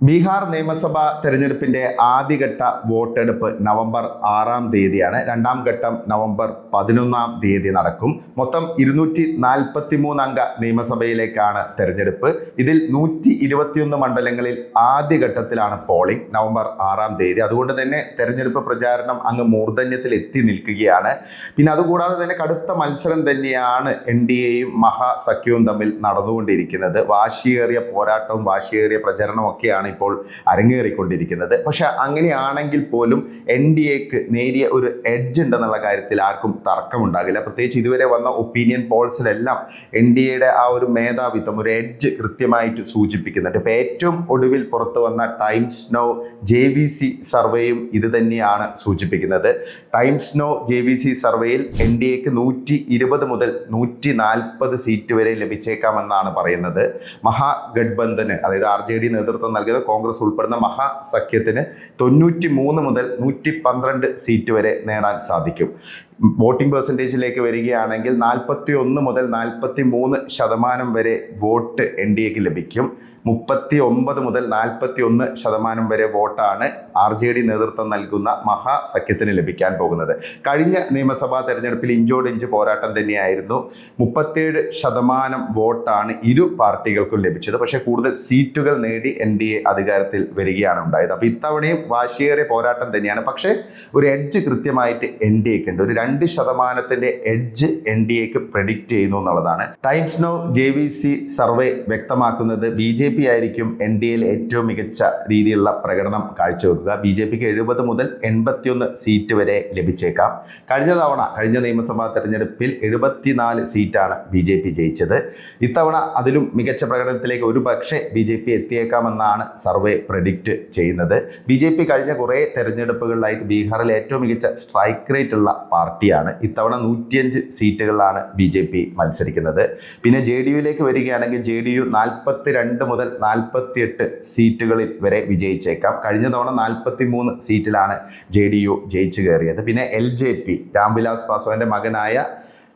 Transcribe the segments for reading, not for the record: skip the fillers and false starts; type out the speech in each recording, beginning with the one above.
ബീഹാർ നിയമസഭാ തെരഞ്ഞെടുപ്പിന്റെ ആദ്യഘട്ട വോട്ടെടുപ്പ് നവംബർ 6-ാം തീയതിയാണ്. രണ്ടാം ഘട്ടം നവംബർ 11-ാം തീയതി നടക്കും. മൊത്തം 243 അംഗ നിയമസഭയിലേക്കാണ് തെരഞ്ഞെടുപ്പ്. ഇതിൽ 121 മണ്ഡലങ്ങളിൽ ആദ്യഘട്ടത്തിലാണ് പോളിംഗ് നവംബർ 6-ാം തീയതി. അതുകൊണ്ട് തന്നെ തെരഞ്ഞെടുപ്പ് പ്രചാരണം അങ്ങ് മൂർധന്യത്തിൽ എത്തി നിൽക്കുകയാണ്. പിന്നെ അതുകൂടാതെ തന്നെ കടുത്ത മത്സരം തന്നെയാണ് NDAയും മഹാസഖ്യവും തമ്മിൽ നടന്നുകൊണ്ടിരിക്കുന്നത്. വാശിയേറിയ പോരാട്ടവും വാശിയേറിയ പ്രചരണവും ഒക്കെയാണ് ഇപ്പോൾ അരങ്ങേറിക്കൊണ്ടിരിക്കുന്നത്. പക്ഷെ അങ്ങനെയാണെങ്കിൽ പോലും NDAക്ക് നേരിയ ഒരു എഡ്ജ് ഉണ്ടെന്നുള്ള കാര്യത്തിൽ ആർക്കും തർക്കമുണ്ടാകില്ല. പ്രത്യേകിച്ച് ഇതുവരെ വന്ന ഒപ്പീനിയൻ പോൾസിലെല്ലാം NDAയുടെ ആ ഒരു മേധാവിത്വം, ഒരു എഡ്ജ് കൃത്യമായിട്ട് സൂചിപ്പിക്കുന്നുണ്ട്. ഇപ്പോൾ ഏറ്റവും ഒടുവിൽ പുറത്തു വന്ന ടൈംസ് നൗ JVC സർവേയും ഇത് തന്നെയാണ് സൂചിപ്പിക്കുന്നത്. ടൈംസ് നൗ JVC സർവേയിൽ NDAക്ക് 120 മുതൽ 140 സീറ്റ് വരെ ലഭിച്ചേക്കാമെന്നാണ് പറയുന്നത്. മഹാഗഡ്ബന്ധന്, അതായത് RJD നേതൃത്വം നൽകിയ കോൺഗ്രസ് ഉൾപ്പെടുന്ന മഹാസഖ്യത്തിന് 93 മുതൽ 112 സീറ്റ് വരെ നേടാൻ സാധിക്കും. വോട്ടിംഗ് പെർസെൻറ്റേജിലേക്ക് വരികയാണെങ്കിൽ 41 മുതൽ 43% വരെ വോട്ട് NDAക്ക് ലഭിക്കും. 39 മുതൽ 41% വരെ വോട്ടാണ് RJD നേതൃത്വം നൽകുന്ന മഹാസഖ്യത്തിന് ലഭിക്കാൻ പോകുന്നത്. കഴിഞ്ഞ നിയമസഭാ തെരഞ്ഞെടുപ്പിൽ ഇഞ്ചോടിഞ്ച് പോരാട്ടം തന്നെയായിരുന്നു. 37% വോട്ടാണ് ഇരു പാർട്ടികൾക്കും ലഭിച്ചത്. പക്ഷേ കൂടുതൽ സീറ്റുകൾ നേടി NDA അധികാരത്തിൽ വരികയാണ് ഉണ്ടായത്. അപ്പോൾ ഇത്തവണയും വാശിയേറിയ പോരാട്ടം തന്നെയാണ്. പക്ഷേ ഒരു എഡ്ജ് കൃത്യമായിട്ട് NDAക്ക് ഉണ്ട്. ഒരു 2% എഡ്ജ് NDAക്ക് പ്രെഡിക്റ്റ് ചെയ്യുന്നു എന്നുള്ളതാണ് ടൈംസ് നൗ JVC സർവേ വ്യക്തമാക്കുന്നത്. BJP ആയിരിക്കും NDAയിൽ ഏറ്റവും മികച്ച രീതിയിലുള്ള പ്രകടനം കാഴ്ചവെക്കുക. BJPക്ക് 70 മുതൽ 81 സീറ്റ് വരെ ലഭിച്ചേക്കാം. കഴിഞ്ഞ നിയമസഭാ തെരഞ്ഞെടുപ്പിൽ 74 സീറ്റാണ് BJP ജയിച്ചത്. ഇത്തവണ അതിലും മികച്ച പ്രകടനത്തിലേക്ക് ഒരു പക്ഷേ BJP എത്തിയേക്കാമെന്നാണ് സർവേ പ്രെഡിക്റ്റ് ചെയ്യുന്നത്. BJP കഴിഞ്ഞ കുറേ തെരഞ്ഞെടുപ്പുകളിലായിട്ട് ബീഹാറിൽ ഏറ്റവും മികച്ച സ്ട്രൈക്ക് റേറ്റ് ഉള്ള പാർട്ടിയാണ്. ഇത്തവണ 105 സീറ്റുകളിലാണ് BJP മത്സരിക്കുന്നത്. പിന്നെ JDUവിലേക്ക് വരികയാണെങ്കിൽ JDU 42 മുതൽ 48 സീറ്റുകളിൽ വരെ വിജയിച്ചേക്കാം. കഴിഞ്ഞ തവണ 43 സീറ്റിലാണ് JDU ജയിച്ചു കയറിയത്. പിന്നെ LJP, രാംവിലാസ് പാസ്വാന്റെ മകനായ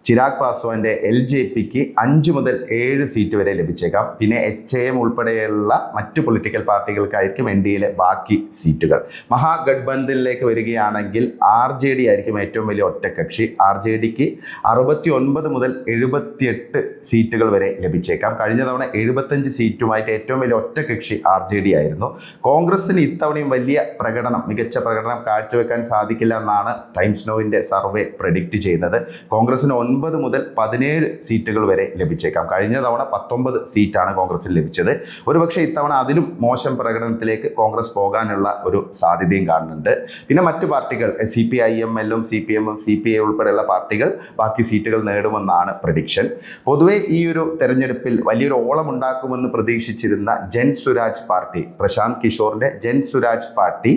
ചിരാഗ് പാസ്വാന്റെ LJPക്ക് 5 മുതൽ 7 സീറ്റ് വരെ ലഭിച്ചേക്കാം. പിന്നെ HAM ഉൾപ്പെടെയുള്ള മറ്റു പൊളിറ്റിക്കൽ പാർട്ടികൾക്കായിരിക്കും NDAയിലെ ബാക്കി സീറ്റുകൾ. മഹാഗഡ്ബന്ധനിലേക്ക് വരികയാണെങ്കിൽ RJD ആയിരിക്കും ഏറ്റവും വലിയ ഒറ്റക്കക്ഷി. RJDക്ക് 69 മുതൽ 78 സീറ്റുകൾ വരെ ലഭിച്ചേക്കാം. കഴിഞ്ഞ തവണ 75 സീറ്റുമായിട്ട് ഏറ്റവും വലിയ ഒറ്റക്കക്ഷി RJD ആയിരുന്നു. കോൺഗ്രസിന് ഇത്തവണയും വലിയ മികച്ച പ്രകടനം കാഴ്ചവെക്കാൻ സാധിക്കില്ല എന്നാണ് ടൈംസ് നൗവിൻ്റെ സർവേ പ്രെഡിക്റ്റ് ചെയ്യുന്നത്. കോൺഗ്രസിന് 9 മുതൽ 17 സീറ്റുകൾ വരെ ലഭിച്ചേക്കാം. കഴിഞ്ഞ തവണ 19 സീറ്റാണ് കോൺഗ്രസിന് ലഭിച്ചത്. ഒരുപക്ഷെ ഇത്തവണ അതിലും മോശം പ്രകടനത്തിലേക്ക് കോൺഗ്രസ് പോകാനുള്ള ഒരു സാധ്യതയും കാണുന്നുണ്ട്. പിന്നെ മറ്റു പാർട്ടികൾ CPIML-ഉം CPM-ഉം CPI ഉൾപ്പെടെയുള്ള പാർട്ടികൾ ബാക്കി സീറ്റുകൾ നേടുമെന്നാണ് പ്രഡിക്ഷൻ. പൊതുവെ ഈ ഒരു തെരഞ്ഞെടുപ്പിൽ വലിയൊരു ഓളം ഉണ്ടാക്കുമെന്ന് പ്രതീക്ഷിച്ചിരുന്ന ജൻ സുരാജ് പാർട്ടി, പ്രശാന്ത് കിഷോറിന്റെ ജൻ സുരാജ് പാർട്ടി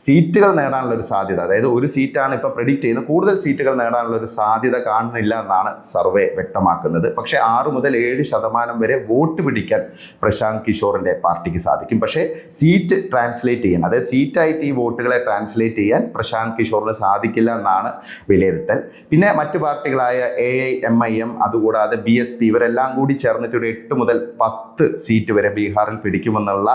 സീറ്റുകൾ നേടാനുള്ള ഒരു സാധ്യത, അതായത് ഒരു സീറ്റാണ് ഇപ്പോൾ പ്രെഡിക്റ്റ് ചെയ്യുന്നത്, കൂടുതൽ സീറ്റുകൾ നേടാനുള്ള ഒരു സാധ്യത കാണുന്നില്ല എന്നാണ് സർവേ വ്യക്തമാക്കുന്നത്. പക്ഷേ 6 മുതൽ 7% വരെ വോട്ട് പിടിക്കാൻ പ്രശാന്ത് കിഷോറിൻ്റെ പാർട്ടിക്ക് സാധിക്കും. പക്ഷേ സീറ്റ് ട്രാൻസ്ലേറ്റ് ചെയ്യാൻ, അതായത് സീറ്റായിട്ട് ഈ വോട്ടുകളെ ട്രാൻസ്ലേറ്റ് ചെയ്യാൻ പ്രശാന്ത് കിഷോറിന് സാധിക്കില്ല എന്നാണ് വിലയിരുത്തൽ. പിന്നെ മറ്റു പാർട്ടികളായ AIMIM, അതുകൂടാതെ BSP, ഇവരെല്ലാം കൂടി ചേർന്നിട്ട് ഒരു 8 മുതൽ 10 സീറ്റ് വരെ ബീഹാറിൽ പിടിക്കുമെന്നുള്ള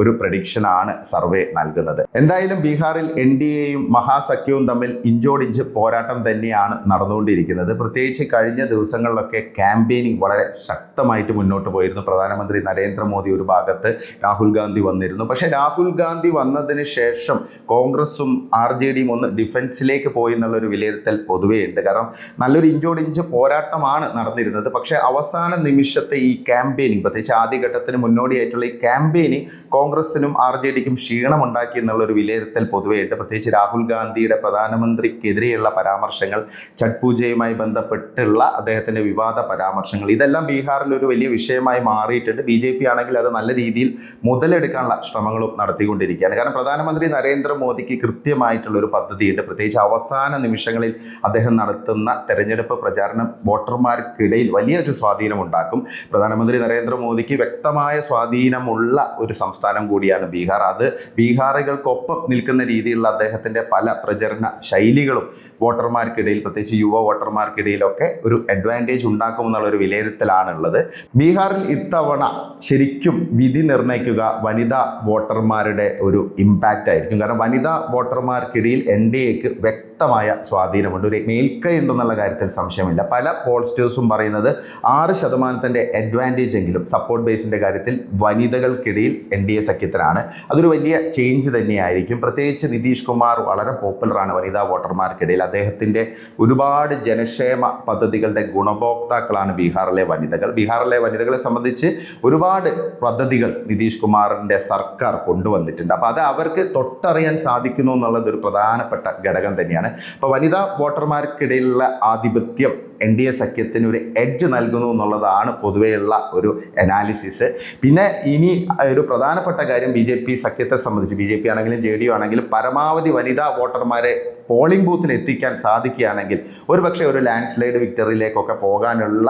ഒരു പ്രഡിക്ഷനാണ് സർവേ നൽകുന്നത്. എന്തായാലും ബീഹാറിൽ NDAയും മഹാസഖ്യവും തമ്മിൽ ഇഞ്ചോടിഞ്ച് പോരാട്ടം തന്നെയാണ് നടന്നുകൊണ്ടിരിക്കുന്നത്. പ്രത്യേകിച്ച് കഴിഞ്ഞ ദിവസങ്ങളിലൊക്കെ ക്യാമ്പയിനിങ് വളരെ ശക്തമായിട്ട് മുന്നോട്ട് പോയിരുന്നു. പ്രധാനമന്ത്രി നരേന്ദ്രമോദി ഒരു ഭാഗത്ത്, രാഹുൽ ഗാന്ധി വന്നിരുന്നു. പക്ഷേ രാഹുൽ ഗാന്ധി വന്നതിന് ശേഷം കോൺഗ്രസും RJDയും ഒന്ന് ഡിഫൻസിലേക്ക് പോയി എന്നുള്ളൊരു വിലയിരുത്തൽ പൊതുവേ ഉണ്ട്. കാരണം നല്ലൊരു ഇഞ്ചോടിഞ്ച് പോരാട്ടമാണ് നടന്നിരുന്നത്. പക്ഷേ അവസാന നിമിഷത്തെ ഈ ക്യാമ്പയിനിങ്, പ്രത്യേകിച്ച് ആദ്യഘട്ടത്തിന് മുന്നോടിയായിട്ടുള്ള ഈ ക്യാമ്പയിനിങ് കോൺഗ്രസിനും RJDക്കും ക്ഷീണമുണ്ടാക്കി എന്നുള്ളൊരു വിലയിരുത്തൽ പൊതുവെയുണ്ട്. പ്രത്യേകിച്ച് രാഹുൽ ഗാന്ധിയുടെ പ്രധാനമന്ത്രിക്കെതിരെയുള്ള പരാമർശങ്ങൾ, ഛഠ് പൂജയുമായി ബന്ധപ്പെട്ടുള്ള അദ്ദേഹത്തിൻ്റെ വിവാദ പരാമർശങ്ങൾ, ഇതെല്ലാം ബീഹാറിൽ ഒരു വലിയ വിഷയമായി മാറിയിട്ടുണ്ട്. BJP ആണെങ്കിൽ അത് നല്ല രീതിയിൽ മുതലെടുക്കാനുള്ള ശ്രമങ്ങളും നടത്തിക്കൊണ്ടിരിക്കുകയാണ്. കാരണം പ്രധാനമന്ത്രി നരേന്ദ്രമോദിക്ക് കൃത്യമായിട്ടുള്ള ഒരു പദ്ധതിയുണ്ട്. പ്രത്യേകിച്ച് അവസാന നിമിഷങ്ങളിൽ അദ്ദേഹം നടത്തുന്ന തെരഞ്ഞെടുപ്പ് പ്രചാരണം വോട്ടർമാർക്കിടയിൽ വലിയൊരു സ്വാധീനമുണ്ടാക്കും. പ്രധാനമന്ത്രി നരേന്ദ്രമോദിക്ക് വ്യക്തമായ സ്വാധീനമുള്ള ഒരു സംസ്ഥാനം കൂടിയാണ് ബീഹാർ. അത് ബീഹാറികൾക്കൊപ്പം നിൽക്കുന്ന രീതിയിലുള്ള അദ്ദേഹത്തിൻ്റെ പല പ്രചരണ ശൈലികളും വോട്ടർമാർക്കിടയിൽ, പ്രത്യേകിച്ച് യുവ വോട്ടർമാർക്കിടയിലൊക്കെ ഒരു അഡ്വാൻറ്റേജ് ഉണ്ടാക്കുമെന്നുള്ളൊരു വിലയിരുത്തലാണുള്ളത്. ബീഹാറിൽ ഇത്തവണ ശരിക്കും വിധി നിർണ്ണയിക്കുക വനിതാ വോട്ടർമാരുടെ ഒരു ഇമ്പാക്റ്റ് ആയിരിക്കും. കാരണം വനിതാ വോട്ടർമാർക്കിടയിൽ NDAക്ക് വ്യക്തമായ സ്വാധീനമുണ്ട്, ഒരു മേൽക്കൈ ഉണ്ടെന്നുള്ള കാര്യത്തിൽ സംശയമില്ല. പല പോൾസ്റ്റേഴ്സും പറയുന്നത് 6% അഡ്വാൻറ്റേജ് എങ്കിലും സപ്പോർട്ട് ബേസിൻ്റെ കാര്യത്തിൽ വനിതകൾക്കിടയിൽ NDA സഖ്യത്തിനാണ്. അതൊരു വലിയ ചേഞ്ച് തന്നെയായിരിക്കും. പ്രത്യേകിച്ച് നിതീഷ് കുമാർ വളരെ പോപ്പുലറാണ് വനിതാ വോട്ടർമാർക്കിടയിൽ. അദ്ദേഹത്തിൻ്റെ ഒരുപാട് ജനക്ഷേമ പദ്ധതികളുടെ ഗുണഭോക്താക്കളാണ് ബീഹാറിലെ വനിതകൾ. ബീഹാറിലെ വനിതകളെ സംബന്ധിച്ച് ഒരുപാട് പദ്ധതികൾ നിതീഷ് കുമാറിൻ്റെ സർക്കാർ കൊണ്ടുവന്നിട്ടുണ്ട്. അപ്പോൾ അത് അവർക്ക് തൊട്ടറിയാൻ സാധിക്കുന്നു എന്നുള്ളത് ഒരു പ്രധാനപ്പെട്ട ഘടകം തന്നെയാണ്. അപ്പോൾ വനിതാ വോട്ടർമാർക്കിടയിലുള്ള ആധിപത്യം NDA സഖ്യത്തിന് ഒരു എഡ്ജ് നൽകുന്നു എന്നുള്ളതാണ് പൊതുവെയുള്ള ഒരു അനാലിസിസ്. പിന്നെ ഇനി ഒരു പ്രധാനപ്പെട്ട കാര്യം BJP സഖ്യത്തെ സംബന്ധിച്ച്, BJP ആണെങ്കിലും JDU ആണെങ്കിലും പരമാവധി വനിതാ വോട്ടർമാരെ പോളിംഗ് ബൂത്തിൽ എത്തിക്കാൻ സാധിക്കുകയാണെങ്കിൽ ഒരുപക്ഷെ ഒരു ലാൻഡ് സ്ലൈഡ് വിക്ടറിയിലേക്കൊക്കെ പോകാനുള്ള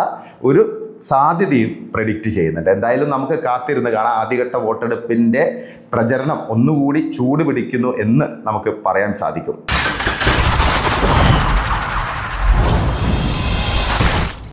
ഒരു സാധ്യതയും പ്രെഡിക്റ്റ് ചെയ്യുന്നുണ്ട്. എന്തായാലും നമുക്ക് കാത്തിരുന്ന് കാണാം. ആദ്യഘട്ട വോട്ടെടുപ്പിൻ്റെ പ്രചരണം ഒന്നുകൂടി ചൂട് പിടിക്കുന്നു എന്ന് നമുക്ക് പറയാൻ സാധിക്കും.